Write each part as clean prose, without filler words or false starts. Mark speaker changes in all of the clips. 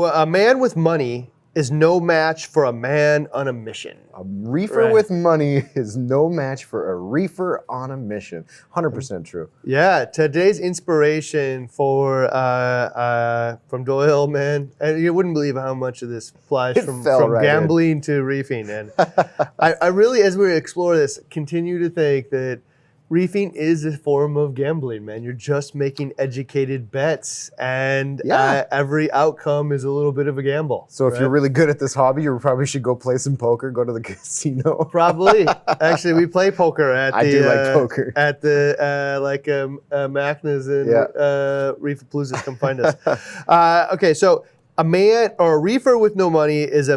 Speaker 1: a man with money is no match for a man on a mission.
Speaker 2: A reefer with money is no match for a reefer on a mission. 100% true.
Speaker 1: Yeah, today's inspiration for from Doyle, man, and you wouldn't believe how much of this flies from
Speaker 2: right
Speaker 1: gambling to reefing. And I really, as we explore this, continue to think that reefing is a form of gambling, man. You're just making educated bets, and every outcome is a little bit of a gamble.
Speaker 2: So if you're really good at this hobby, you probably should go play some poker, go to the casino.
Speaker 1: Probably. Actually, we play poker at the.
Speaker 2: I do like poker.
Speaker 1: At the Macnas and Reefapalooza. Come find us. Okay, so a man or a reefer with no money is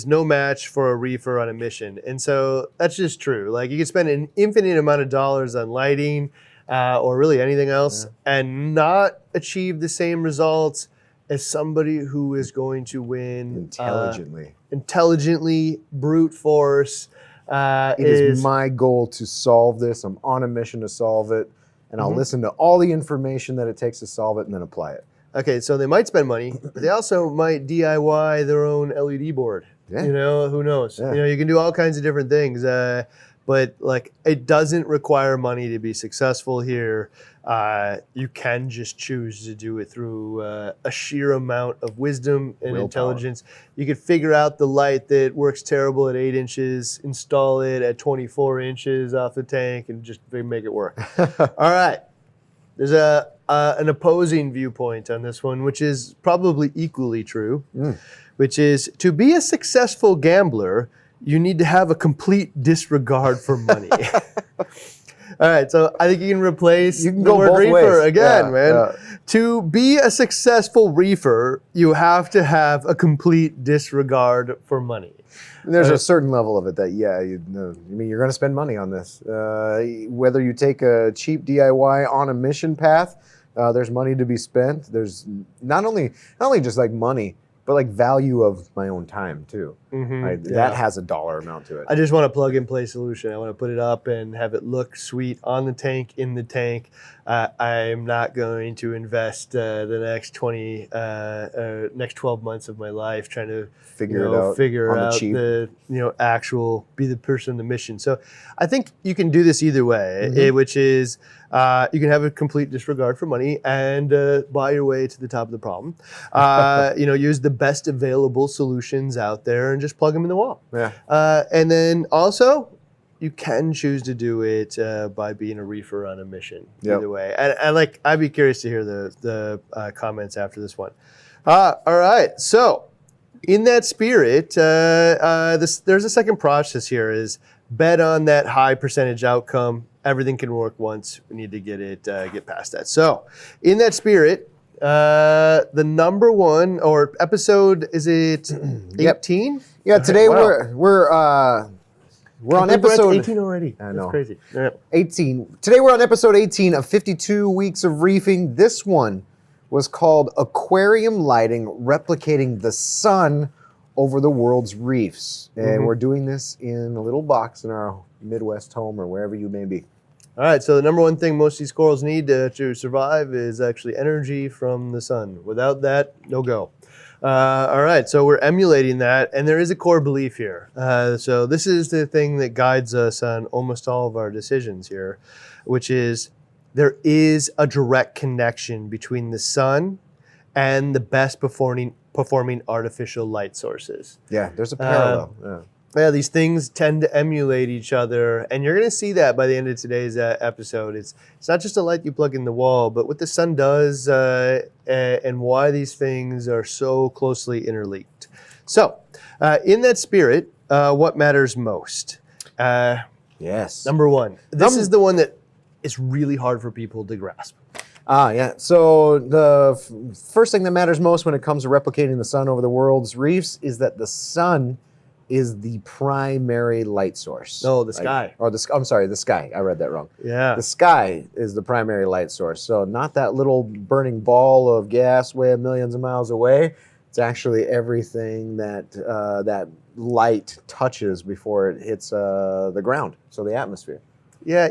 Speaker 1: no match for a reefer on a mission, and so that's just true. Like you can spend an infinite amount of dollars on lighting, or really anything else, and not achieve the same results as somebody who is going to win intelligently, brute force.
Speaker 2: It is my goal to solve this. I'm on a mission to solve it, and I'll listen to all the information that it takes to solve it and then apply it.
Speaker 1: Okay, so they might spend money, but they also might DIY their own LED board.
Speaker 2: Yeah.
Speaker 1: You know, who knows?
Speaker 2: Yeah.
Speaker 1: You know, you can do all kinds of different things, but like it doesn't require money to be successful here. You can just choose to do it through a sheer amount of wisdom and intelligence. You could figure out the light that works terrible at 8 inches, install it at 24 inches off the tank, and just make it work. All right. There's an opposing viewpoint on this one, which is probably equally true, which is to be a successful gambler, you need to have a complete disregard for money. All right, so I think you can replace the word reefer again, man. Yeah. To be a successful reefer, you have to have a complete disregard for money.
Speaker 2: And there's a certain level of it that, you're going to spend money on this. Whether you take a cheap DIY on a mission path, there's money to be spent. There's not only just like money, but like value of my own time too. That has a dollar amount to it.
Speaker 1: I just want a plug-and-play solution. I want to put it up and have it look sweet on the tank, in the tank. I'm not going to invest the next 12 months of my life trying to figure out the actual, be the person on the mission. So I think you can do this either way, which is you can have a complete disregard for money and buy your way to the top of the problem. Use the best available solutions out there and just plug them in the wall. Yeah. And then also, you can choose to do it by being a reefer on a mission. Either way, and I'd be curious to hear the comments after this one. All right, so in that spirit, there's a second process here: is bet on that high percentage outcome. Everything can work once. We need to get past that. So, in that spirit, the number one or episode, is it 18?
Speaker 2: Yeah, today we're on episode
Speaker 1: 18 already.
Speaker 2: I know.
Speaker 1: That's crazy. Yeah.
Speaker 2: 18. Today we're on episode 18 of 52 weeks of reefing. This one was called Aquarium Lighting Replicating the Sun Over the World's Reefs. And we're doing this in a little box in our Midwest home or wherever you may be.
Speaker 1: All right, so the number one thing most of these corals need to survive is actually energy from the sun. Without that, no go. All right, so we're emulating that, and there is a core belief here. So this is the thing that guides us on almost all of our decisions here, which is there is a direct connection between the sun and the best performing artificial light sources.
Speaker 2: Yeah, there's a parallel.
Speaker 1: Yeah, these things tend to emulate each other, and you're going to see that by the end of today's episode. It's not just a light you plug in the wall, but what the sun does and why these things are so closely interlinked. So, in that spirit, what matters most?
Speaker 2: Yes.
Speaker 1: Number one. This is the one that is really hard for people to grasp.
Speaker 2: Yeah. So the first thing that matters most when it comes to replicating the sun over the world's reefs is that the sun is the primary light source.
Speaker 1: No, the sky.
Speaker 2: I'm sorry, the sky. I read that wrong.
Speaker 1: Yeah.
Speaker 2: The sky is the primary light source. So not that little burning ball of gas way millions of miles away. It's actually everything that that light touches before it hits the ground, so the atmosphere.
Speaker 1: Yeah,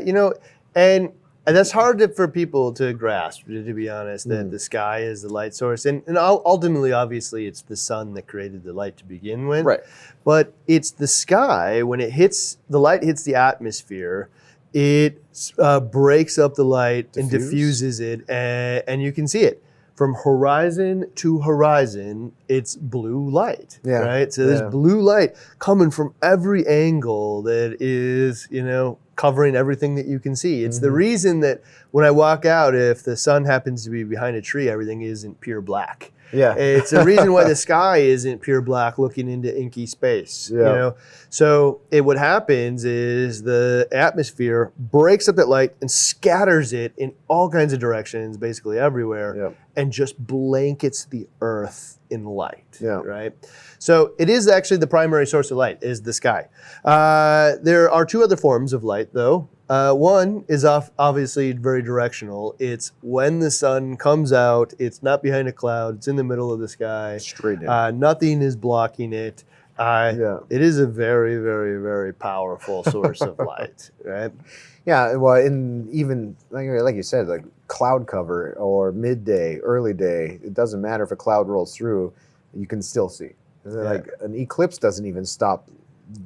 Speaker 1: and And that's hard for people to grasp, to be honest, that the sky is the light source. And ultimately, obviously, it's the sun that created the light to begin with.
Speaker 2: Right.
Speaker 1: But it's the sky, when the light hits the atmosphere, it breaks up the light and diffuses it, and you can see it. From horizon to horizon, it's blue light, right? So there's blue light coming from every angle that is, covering everything that you can see. It's the reason that when I walk out, if the sun happens to be behind a tree, everything isn't pure black.
Speaker 2: Yeah.
Speaker 1: It's the reason why the sky isn't pure black looking into inky space. So what happens is the atmosphere breaks up that light and scatters it in all kinds of directions, basically everywhere, and just blankets the earth in light, right? So it is actually the primary source of light, is the sky. There are two other forms of light, though. One is obviously very directional. It's when the sun comes out, it's not behind a cloud, it's in the middle of the sky.
Speaker 2: Straight in.
Speaker 1: Nothing is blocking it. It is a very, very, very powerful source of light, right?
Speaker 2: Yeah, well, even like you said, like cloud cover or midday, early day, it doesn't matter if a cloud rolls through, you can still see. Like an eclipse doesn't even stop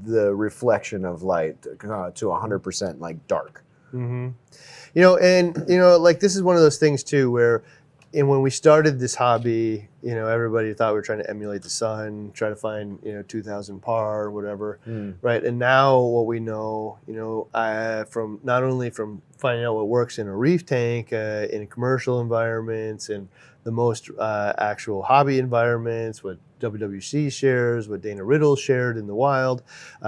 Speaker 2: the reflection of light to 100% like dark.
Speaker 1: Mm-hmm. Like this is one of those things too where, and when we started this hobby, everybody thought we were trying to emulate the sun, try to find 2000 par or whatever, right? And now what we know, from not only from finding out what works in a reef tank, in commercial environments, and the most actual hobby environments, what WWC shares, what Dana Riddle shared in the wild,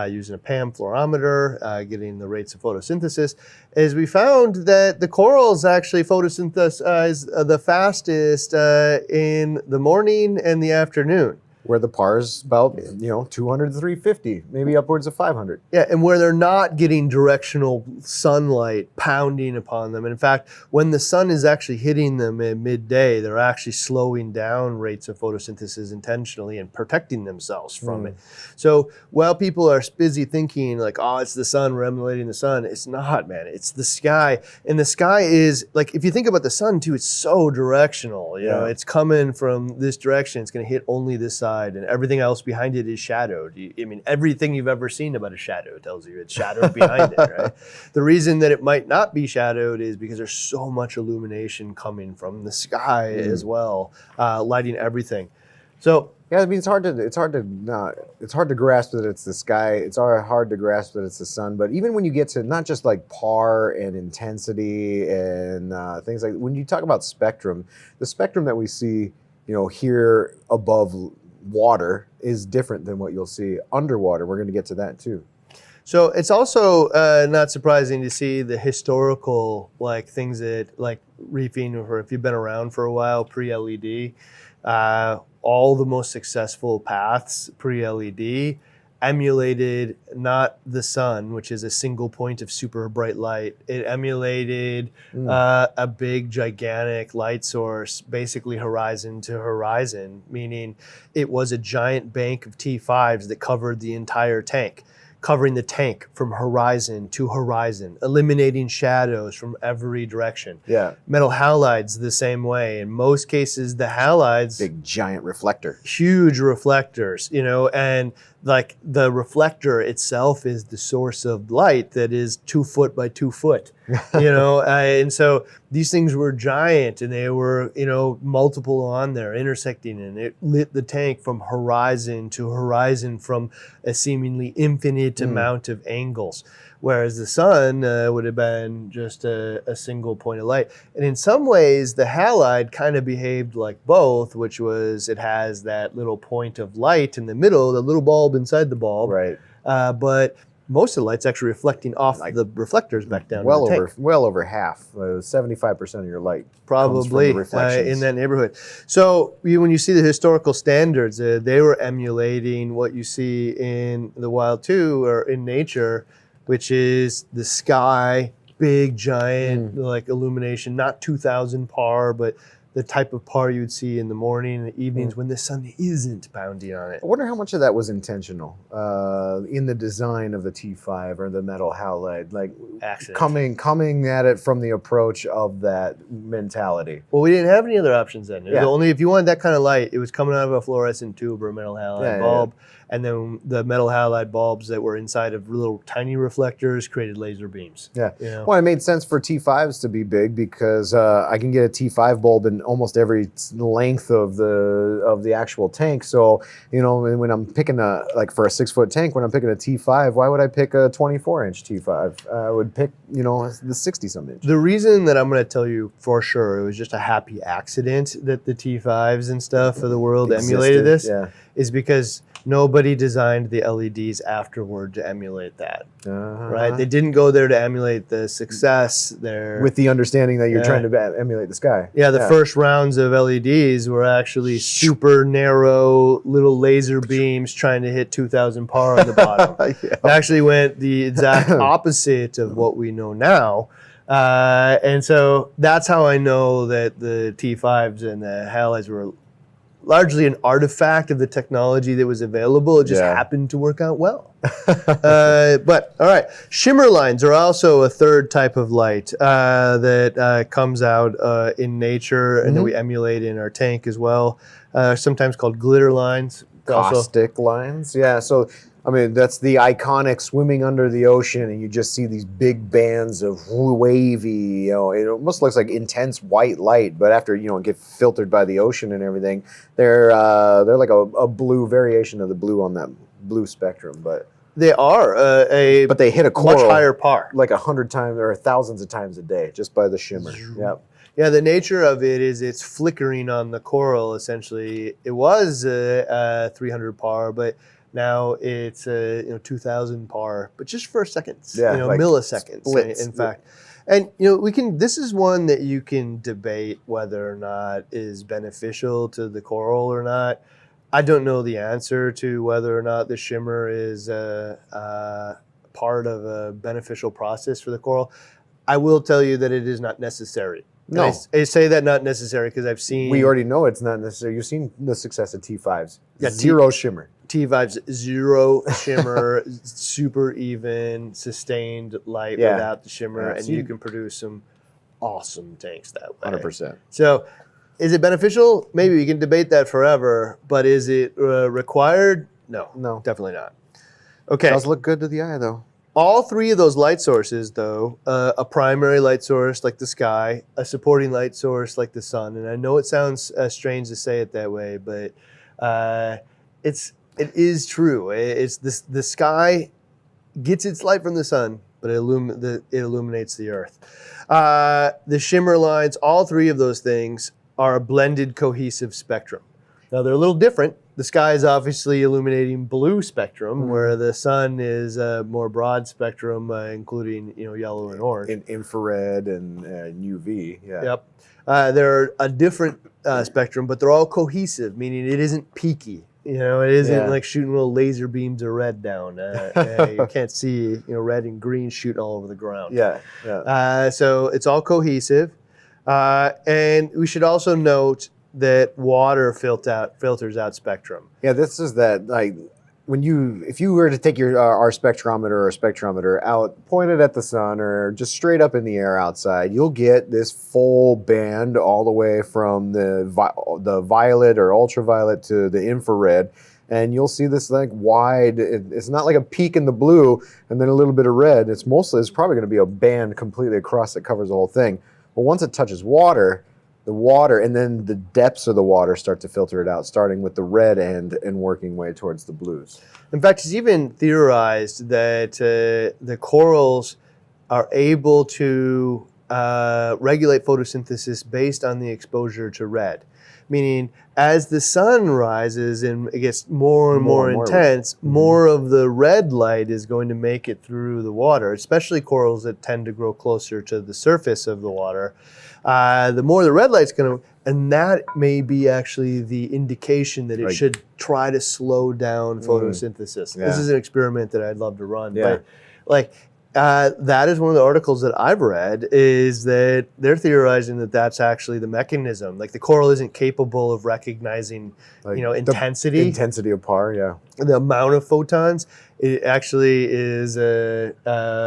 Speaker 1: using a PAM fluorometer, getting the rates of photosynthesis, is we found that the corals actually photosynthesize the fastest in the morning and the afternoon.
Speaker 2: Where the par's about 200 to 350, maybe upwards of 500.
Speaker 1: Yeah, and where they're not getting directional sunlight pounding upon them. And in fact, when the sun is actually hitting them at midday, they're actually slowing down rates of photosynthesis intentionally and protecting themselves from it. So while people are busy thinking like, oh, it's the sun, we're emulating the sun, it's not, man. It's the sky. And the sky is, like, if you think about the sun too, it's so directional. It's coming from this direction. It's going to hit only this side, and everything else behind it is shadowed. I mean, everything you've ever seen about a shadow tells you it's shadowed behind it, right? The reason that it might not be shadowed is because there's so much illumination coming from the sky as well, lighting everything. So
Speaker 2: yeah, I mean, it's hard to grasp that it's the sky. It's hard to grasp that it's the sun. But even when you get to not just like par and intensity and things like, when you talk about spectrum, the spectrum that we see, here above water is different than what you'll see underwater. We're going to get to that too.
Speaker 1: So it's also not surprising to see the historical things that like reefing, or if you've been around for a while, pre-LED, all the most successful paths pre-LED emulated not the sun, which is a single point of super bright light. It emulated a big, gigantic light source, basically horizon to horizon, meaning it was a giant bank of T5s that covered the entire tank, covering the tank from horizon to horizon, eliminating shadows from every direction.
Speaker 2: Yeah.
Speaker 1: Metal halides the same way. In most cases, the halides...
Speaker 2: Big, giant reflector.
Speaker 1: Huge reflectors, and like the reflector itself is the source of light that is 2 foot by 2 foot, and so these things were giant, and they were, multiple on there intersecting, and it lit the tank from horizon to horizon from a seemingly infinite amount of angles. Whereas the sun would have been just a single point of light. And in some ways, the halide kind of behaved like both, which was it has that little point of light in the middle, the little bulb inside the bulb.
Speaker 2: Right.
Speaker 1: But most of the light's actually reflecting off the reflectors back down
Speaker 2: well
Speaker 1: in the tank.
Speaker 2: Well over half, 75% of your light
Speaker 1: probably
Speaker 2: comes from the
Speaker 1: in that neighborhood. So when you see the historical standards, they were emulating what you see in the wild too, or in nature, which is the sky, big, giant, like illumination, not 2000 par, but the type of par you would see in the morning and the evenings when the sun isn't pounding on it.
Speaker 2: I wonder how much of that was intentional in the design of the T5 or the metal halide, like coming at it from the approach of that mentality.
Speaker 1: Well, we didn't have any other options then. Only if you wanted that kind of light, it was coming out of a fluorescent tube or a metal halide bulb. And then the metal halide bulbs that were inside of little tiny reflectors created laser beams.
Speaker 2: Yeah. Well, it made sense for T5s to be big because I can get a T5 bulb in almost every length of the actual tank. So, when I'm picking for a 6-foot tank, when I'm picking a T5, why would I pick a 24-inch T5? I would pick, the 60-some inch.
Speaker 1: The reason that I'm going to tell you for sure, it was just a happy accident that the T5s and stuff of the world emulated this, is because nobody designed the LEDs afterward to emulate that, right? They didn't go there to emulate the success there.
Speaker 2: With the understanding that you're trying to emulate the sky.
Speaker 1: Yeah, the first rounds of LEDs were actually super narrow little laser beams trying to hit 2,000 par on the bottom. It actually went the exact opposite of what we know now. And so that's how I know that the T5s and the halides were largely an artifact of the technology that was available. It just happened to work out well. But all right, shimmer lines are also a third type of light that comes out in nature and that we emulate in our tank as well. Sometimes called glitter lines.
Speaker 2: Caustic lines. Yeah, so that's the iconic swimming under the ocean, and you just see these big bands of wavy, it almost looks like intense white light, but after, get filtered by the ocean and everything, they're like a blue variation of the blue on that blue spectrum, but
Speaker 1: they are
Speaker 2: but they hit a coral
Speaker 1: much higher par,
Speaker 2: like 100 times or thousands of times a day just by the shimmer.
Speaker 1: Yeah, the nature of it is it's flickering on the coral. Essentially, it was 300 par, but now it's 2,000 par, but just for seconds, like milliseconds, splits. In fact. And this is one that you can debate whether or not is beneficial to the coral or not. I don't know the answer to whether or not the shimmer is part of a beneficial process for the coral. I will tell you that it is not necessary.
Speaker 2: No.
Speaker 1: I say that not necessary because I've seen...
Speaker 2: We already know it's not necessary. You've seen the success of T5s. Zero shimmer.
Speaker 1: T5s, zero shimmer, super even, sustained light without the shimmer, and you can produce some awesome tanks that way.
Speaker 2: 100%.
Speaker 1: So is it beneficial? Maybe we can debate that forever, but is it required? No, definitely not. Okay.
Speaker 2: It does look good to the eye, though.
Speaker 1: All three of those light sources, though, a primary light source like the sky, a supporting light source like the sun, and I know it sounds strange to say it that way, but it is true. It's the sky gets its light from the sun, but it illuminates the earth. The shimmer lines, all three of those things are a blended cohesive spectrum. Now they're a little different. The sky is obviously illuminating blue spectrum, where the sun is a more broad spectrum, including yellow and orange.
Speaker 2: In infrared and UV. Yeah.
Speaker 1: Yep. They're a different spectrum, but they're all cohesive, meaning it isn't peaky. It isn't like shooting little laser beams of red down. You can't see red and green shooting all over the ground. So it's all cohesive, and we should also note that water filters out spectrum.
Speaker 2: Yeah, this is that, like, if you were to take our spectrometer or spectrometer out, point it at the sun or just straight up in the air outside, you'll get this full band all the way from the violet or ultraviolet to the infrared, and you'll see this like wide. It's not like a peak in the blue and then a little bit of red. It's probably going to be a band completely across that covers the whole thing. But once it touches water, and then the depths of the water start to filter it out, starting with the red end and working way towards the blues.
Speaker 1: In fact, it's even theorized that the corals are able to regulate photosynthesis based on the exposure to red. Meaning, as the sun rises and it gets more and more intense, more of the red light is going to make it through the water, especially corals that tend to grow closer to the surface of the water. The more the red light's going to, and that may be actually the indication that it should try to slow down photosynthesis. This is an experiment that I'd love to run. But That is one of the articles that I've read, is that they're theorizing that that's actually the mechanism. Like the coral isn't capable of recognizing,
Speaker 2: Like
Speaker 1: intensity.
Speaker 2: Intensity of par, yeah.
Speaker 1: The amount of photons. It actually is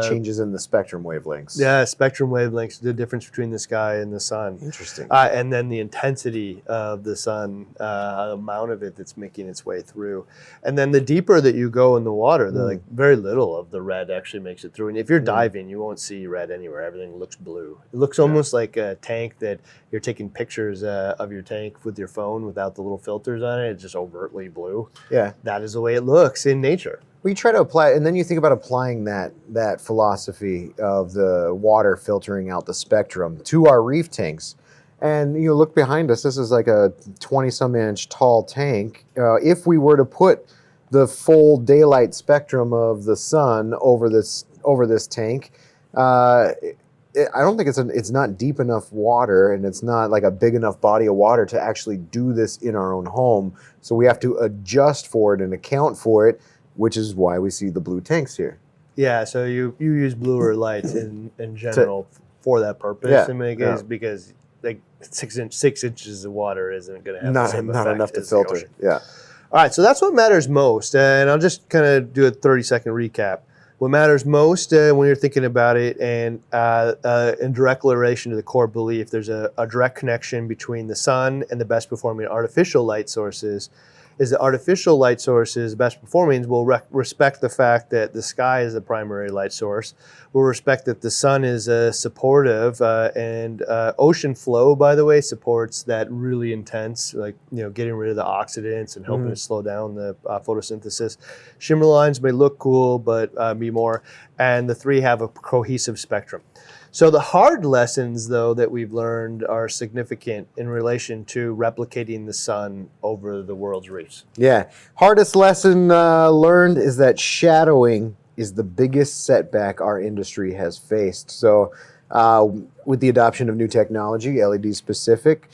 Speaker 2: changes in the spectrum wavelengths.
Speaker 1: Yeah, spectrum wavelengths, the difference between the sky and the sun.
Speaker 2: Interesting.
Speaker 1: And then the intensity of the sun, the amount of it that's making its way through. And then the deeper that you go in the water, like very little of the red actually makes it through. And if you're diving, you won't see red anywhere. Everything looks blue. It looks almost like a tank that you're taking pictures of your tank with your phone without the little filters on it. It's just overtly blue.
Speaker 2: Yeah.
Speaker 1: That is the way it looks in nature.
Speaker 2: Well, you try to apply, and then you think about applying that philosophy of the water filtering out the spectrum to our reef tanks. And you look behind us, this is like a 20-some inch tall tank. If we were to put the full daylight spectrum of the sun over this tank, I don't think it's not deep enough water, and it's not like a big enough body of water to actually do this in our own home. So we have to adjust for it and account for it, which is why we see the blue tanks here.
Speaker 1: Yeah, so you use bluer lights in general for that purpose in many cases, because like 6 inches of water isn't going to have the same effect
Speaker 2: not enough to
Speaker 1: as
Speaker 2: filter.
Speaker 1: the ocean.
Speaker 2: Yeah.
Speaker 1: All right, so that's what matters most, and I'll just kind of do a 30-second recap. What matters most when you're thinking about it, and in direct relation to the core belief, there's a direct connection between the sun and the best performing artificial light sources. Is the artificial light sources best performing will respect the fact that the sky is the primary light source. We'll respect that the sun is supportive, and ocean flow, by the way, supports that really intense, like getting rid of the oxidants and helping to slow down the photosynthesis. Shimmer lines may look cool, but be more. And the three have a cohesive spectrum. So the hard lessons, though, that we've learned are significant in relation to replicating the sun over the world's reefs.
Speaker 2: Yeah. Hardest lesson learned is that shadowing is the biggest setback our industry has faced. So with the adoption of new technology, LED specific,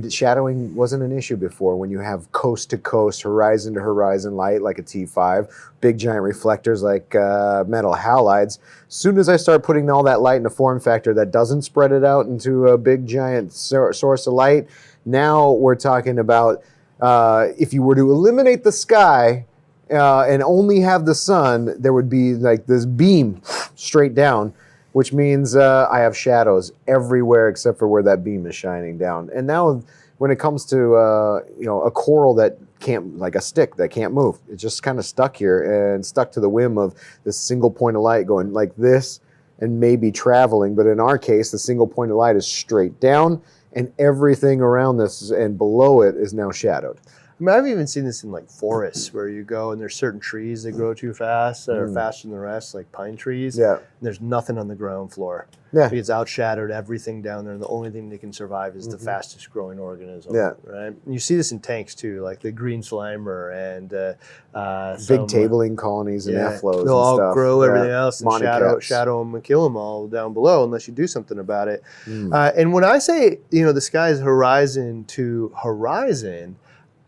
Speaker 2: shadowing wasn't an issue before. When you have coast to coast, horizon to horizon light like a T5, big giant reflectors like metal halides. As soon as I start putting all that light in a form factor that doesn't spread it out into a big giant source of light, now we're talking about if you were to eliminate the sky and only have the sun, there would be like this beam straight down, which means I have shadows everywhere except for where that beam is shining down. And now when it comes to a coral that can't, like a stick that can't move, it's just kind of stuck here and stuck to the whim of this single point of light going like this and maybe traveling. But in our case, the single point of light is straight down, and everything around this and below it is now shadowed.
Speaker 1: I mean, I've even seen this in like forests where you go and there's certain trees that grow too fast that are faster than the rest, like pine trees.
Speaker 2: Yeah.
Speaker 1: And there's nothing on the ground floor.
Speaker 2: Yeah.
Speaker 1: It's outshadowed everything down there, and the only thing that can survive is the fastest growing organism.
Speaker 2: Yeah.
Speaker 1: Right. And you see this in tanks too, like the green slimer and
Speaker 2: big tabling colonies and aphlos.
Speaker 1: They'll all
Speaker 2: stuff.
Speaker 1: grow everything else and
Speaker 2: Monocaps.
Speaker 1: shadow them and kill them all down below unless you do something about it. And when I say the sky is horizon to horizon,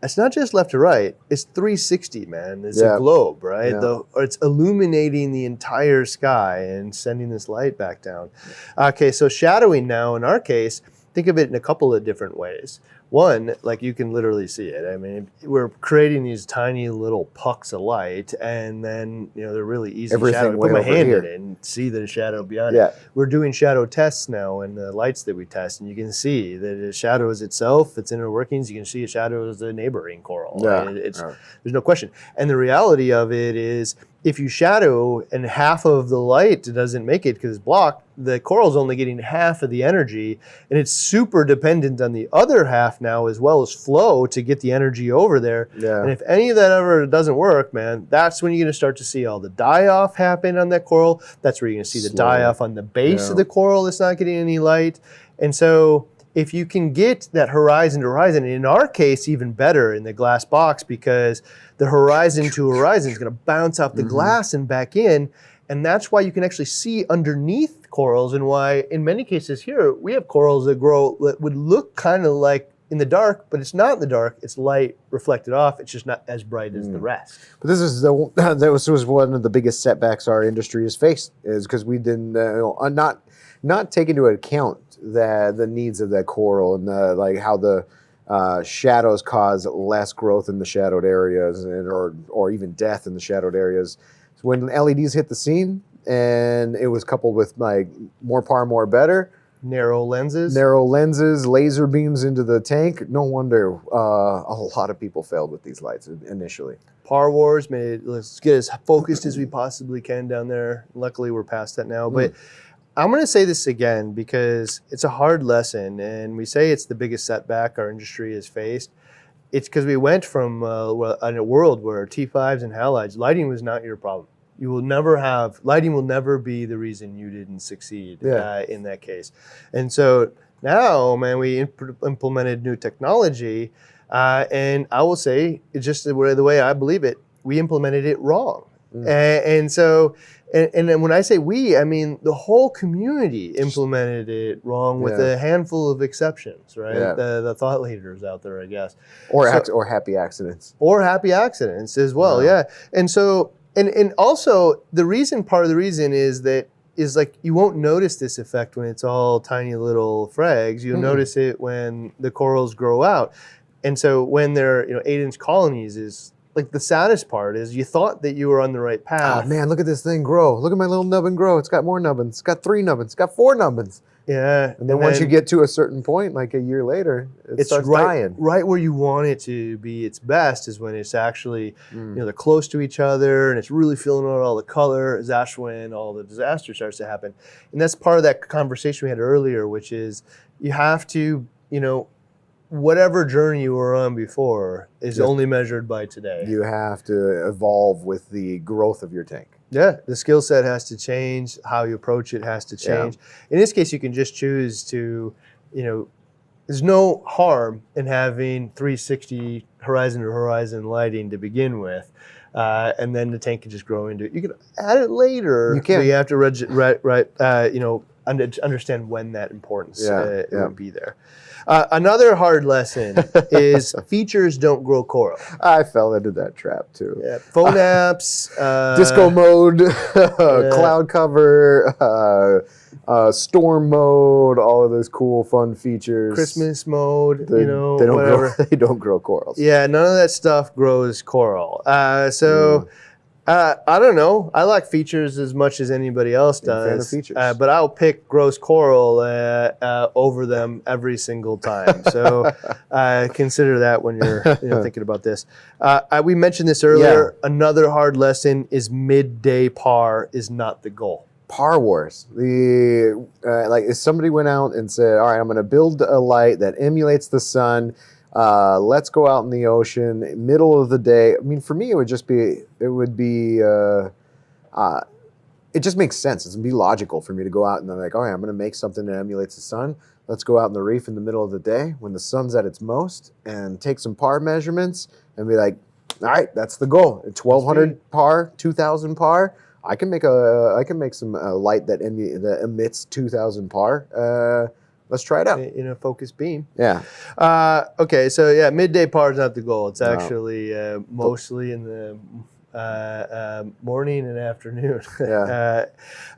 Speaker 1: it's not just left to right. It's 360, man. It's a globe, right?
Speaker 2: Yeah.
Speaker 1: It's illuminating the entire sky and sending this light back down. Okay, so shadowing now, in our case, think of it in a couple of different ways. One, like you can literally see it. I mean, we're creating these tiny little pucks of light, and then they're really easy to shadow. Put my hand in it and see the shadow beyond it. We're doing shadow tests now in the lights that we test, and you can see that it shadows itself, its inner workings. You can see it shadows the neighboring coral.
Speaker 2: Yeah.
Speaker 1: There's no question. And the reality of it is, if you shadow and half of the light doesn't make it because it's blocked, the coral's only getting half of the energy, and it's super dependent on the other half now as well as flow to get the energy over there.
Speaker 2: Yeah.
Speaker 1: And if any of that ever doesn't work, man, that's when you're going to start to see all the die-off happen on that coral. That's where you're going to see the die-off on the base of the coral that's not getting any light. And so if you can get that horizon to horizon, and in our case, even better in the glass box, because the horizon to horizon is going to bounce off the glass and back in. And that's why you can actually see underneath corals, and why in many cases here, we have corals that grow that would look kind of like in the dark, but it's not in the dark. It's light reflected off. It's just not as bright as the rest.
Speaker 2: But this is this was one of the biggest setbacks our industry has faced, is because we didn't not take into account the needs of that coral and like how the shadows cause less growth in the shadowed areas or even death in the shadowed areas. So when LEDs hit the scene and it was coupled with like more par, more better.
Speaker 1: Narrow lenses,
Speaker 2: laser beams into the tank. No wonder a lot of people failed with these lights initially.
Speaker 1: Par wars made let's get as focused as we possibly can down there. Luckily, we're past that now. But I'm going to say this again because it's a hard lesson, and we say it's the biggest setback our industry has faced. It's because we went from in a world where T5s and halides, lighting was not your problem. You will never have, lighting will never be the reason you didn't succeed in that case. And so now, man, we implemented new technology, and I will say, it's just the way I believe it, we implemented it wrong. And so, and then when I say we, I mean the whole community implemented it wrong with a handful of exceptions, right?
Speaker 2: Yeah.
Speaker 1: The thought leaders out there, I guess.
Speaker 2: Or happy accidents.
Speaker 1: Or happy accidents as well, yeah. And so, and also part of the reason is like you won't notice this effect when it's all tiny little frags. You'll notice it when the corals grow out. And so when they're 8-inch colonies is like the saddest part is you thought that you were on the right path.
Speaker 2: Oh man, look at this thing grow. Look at my little nubbin grow. It's got more nubbins. It's got 3 nubbins. It's got 4 nubbins.
Speaker 1: Yeah.
Speaker 2: And then once you get to a certain point, like a year later, it starts dying.
Speaker 1: Right where you want it to be its best is when it's actually, they're close to each other and it's really filling out all the color. That's when all the disaster starts to happen. And that's part of that conversation we had earlier, which is you have to, whatever journey you were on before is only measured by today.
Speaker 2: You have to evolve with the growth of your tank.
Speaker 1: Yeah, the skill set has to change. How you approach it has to change. In this case, you can just choose to, there's no harm in having 360 horizon to horizon lighting to begin with. And then the tank can just grow into it. You can add it later.
Speaker 2: You can.
Speaker 1: But you have to understand when that importance would be there. Another hard lesson is features don't grow coral.
Speaker 2: I fell into that trap too.
Speaker 1: Yeah, phone apps,
Speaker 2: disco mode, cloud cover, storm mode, all of those cool, fun features.
Speaker 1: Christmas mode,
Speaker 2: they don't grow corals.
Speaker 1: Yeah, none of that stuff grows coral. I don't know. I like features as much as anybody else does.
Speaker 2: Fan of features.
Speaker 1: But I'll pick gross coral over them every single time. So consider that when you're thinking about this. We mentioned this earlier. Yeah. Another hard lesson is midday par is not the goal.
Speaker 2: Par wars. Like if somebody went out and said, all right, I'm going to build a light that emulates the sun. Let's go out in the ocean, middle of the day. I mean, for me, it just makes sense. It'd be logical for me to go out and I'm like, all right, I'm going to make something that emulates the sun. Let's go out in the reef in the middle of the day when the sun's at its most and take some par measurements and be like, all right, that's the goal. 1,200 par, 2,000 par. I can make some light that emits 2,000 par. Let's try it out.
Speaker 1: In a focused beam.
Speaker 2: Yeah.
Speaker 1: Okay, so yeah, midday par is not the goal. It's actually mostly in the morning and afternoon.
Speaker 2: Yeah.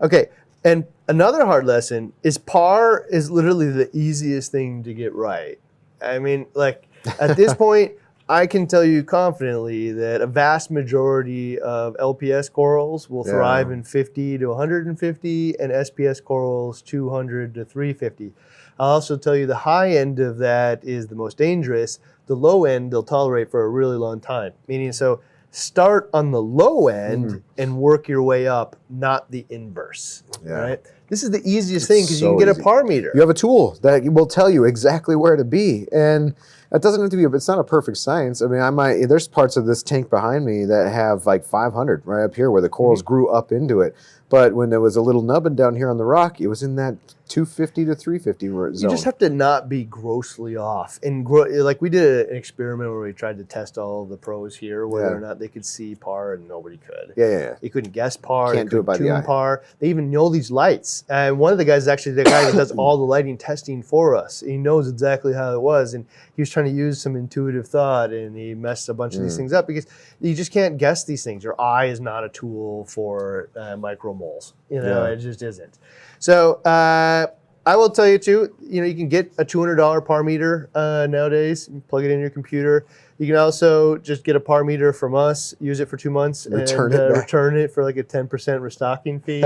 Speaker 1: Okay, and another hard lesson is par is literally the easiest thing to get right. I mean, like at this point, I can tell you confidently that a vast majority of LPS corals will thrive in 50 to 150 and SPS corals 200 to 350. I'll also tell you the high end of that is the most dangerous. The low end they'll tolerate for a really long time. Meaning, so start on the low end and work your way up, not the inverse. Yeah. Right? This is the easiest thing because you can get a par meter.
Speaker 2: You have a tool that will tell you exactly where to be. And it doesn't have to be, it's not a perfect science. I mean, there's parts of this tank behind me that have like 500 right up here where the corals grew up into it. But when there was a little nubbin down here on the rock, it was in that 250 to 350 zone.
Speaker 1: You just have to not be grossly off. And like we did an experiment where we tried to test all of the pros here, whether or not they could see par, and nobody could.
Speaker 2: Yeah.
Speaker 1: They couldn't guess par.
Speaker 2: Can't do it by the eye.
Speaker 1: Par. They even know these lights. And one of the guys is actually the guy that does all the lighting testing for us. He knows exactly how it was, and he was trying to use some intuitive thought, and he messed a bunch of these things up because you just can't guess these things. Your eye is not a tool for micromoles. It just isn't. So I will tell you too, you can get a $200 par meter nowadays. You plug it in your computer. You can also just get a par meter from us, use it for 2 months,
Speaker 2: return
Speaker 1: it for like a 10% restocking fee.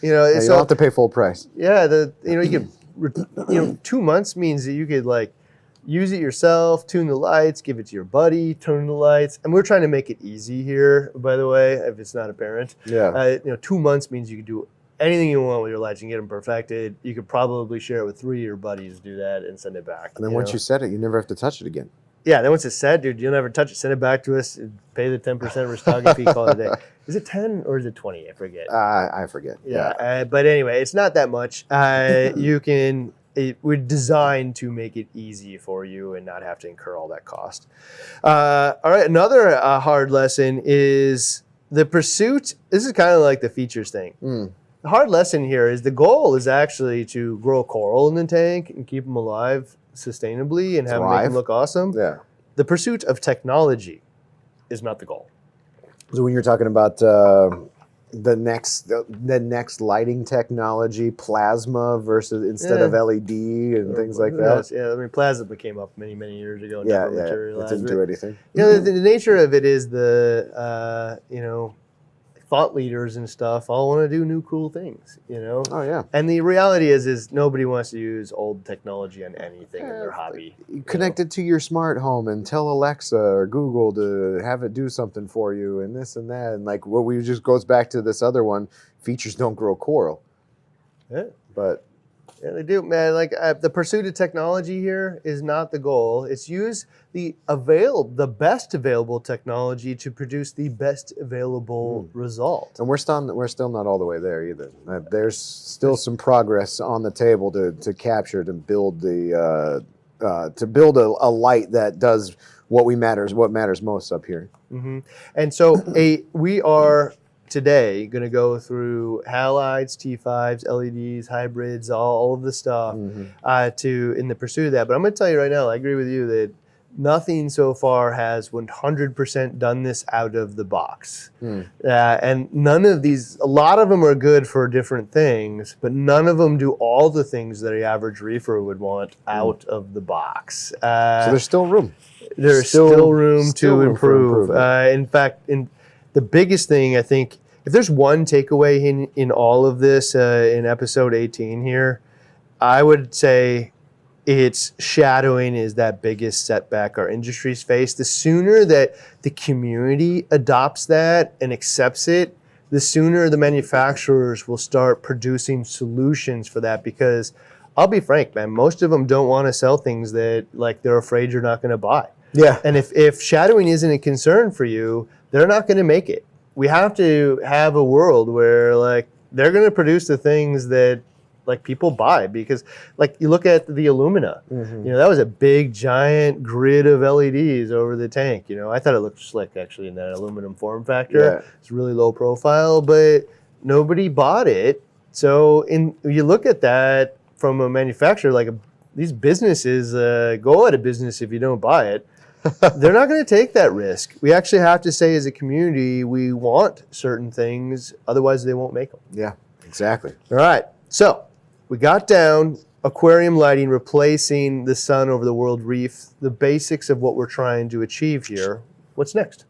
Speaker 2: You don't have to pay full price.
Speaker 1: Yeah, you can 2 months means that you could like use it yourself, tune the lights, give it to your buddy, turn the lights. And we're trying to make it easy here, by the way, if it's not apparent.
Speaker 2: Yeah.
Speaker 1: 2 months means you can do anything you want with your lights and get them perfected. You could probably share it with 3 of your buddies, do that, and send it back.
Speaker 2: And then once you set it, you never have to touch it again.
Speaker 1: Yeah, then once it's set, dude, you'll never touch it. Send it back to us, pay the 10% restocking fee, call it a day. Is it 10 or is it 20? I forget.
Speaker 2: I forget.
Speaker 1: Yeah. But anyway, it's not that much. We're designed to make it easy for you and not have to incur all that cost. All right, another hard lesson is the pursuit. This is kind of like the features thing. The hard lesson here is the goal is actually to grow coral in the tank and keep them alive sustainably and make them look awesome.
Speaker 2: Yeah.
Speaker 1: The pursuit of technology is not the goal.
Speaker 2: So when you're talking about the next lighting technology, plasma versus instead of LED and things like that.
Speaker 1: Yeah, I mean, plasma came up many years ago. And
Speaker 2: It didn't do anything.
Speaker 1: The nature of it is the thought leaders and stuff all want to do new cool things,
Speaker 2: Oh yeah.
Speaker 1: And the reality is nobody wants to use old technology on anything in their hobby.
Speaker 2: You connect it to your smart home and tell Alexa or Google to have it do something for you and this and that. And like what we just goes back to this other one, features don't grow coral.
Speaker 1: Yeah.
Speaker 2: But
Speaker 1: yeah, they do, man. Like the pursuit of technology here is not the goal. It's use the best available technology to produce the best available result.
Speaker 2: And we're still not all the way there either. There's still some progress on the table to capture, to build a light that does what matters most up here.
Speaker 1: Mm-hmm. And so we are today going to go through halides, T5s, LEDs, hybrids, all of the stuff in the pursuit of that. But I'm going to tell you right now, I agree with you that nothing so far has 100% done this out of the box. And none of these, a lot of them are good for different things, but none of them do all the things that the average reefer would want out of the box.
Speaker 2: So there's still room.
Speaker 1: There's still room to improve. In fact, the biggest thing, I think, if there's one takeaway in all of this in episode 18 here, I would say it's shadowing is that biggest setback our industry's faced. The sooner that the community adopts that and accepts it, the sooner the manufacturers will start producing solutions for that. Because I'll be frank, man, most of them don't want to sell things that like they're afraid you're not going to buy.
Speaker 2: Yeah.
Speaker 1: And if shadowing isn't a concern for you, they're not going to make it. We have to have a world where like they're going to produce the things that like people buy, because like you look at the Illumina, that was a big giant grid of LEDs over the tank. I thought it looked slick actually in that aluminum form factor.
Speaker 2: Yeah.
Speaker 1: It's really low profile, but nobody bought it. So you look at that from a manufacturer, like these businesses go out of business if you don't buy it. They're not going to take that risk. We actually have to say as a community, we want certain things, otherwise they won't make them.
Speaker 2: Yeah, exactly.
Speaker 1: All right, so we got down aquarium lighting, replacing the sun over the world reef, the basics of what we're trying to achieve here. What's next?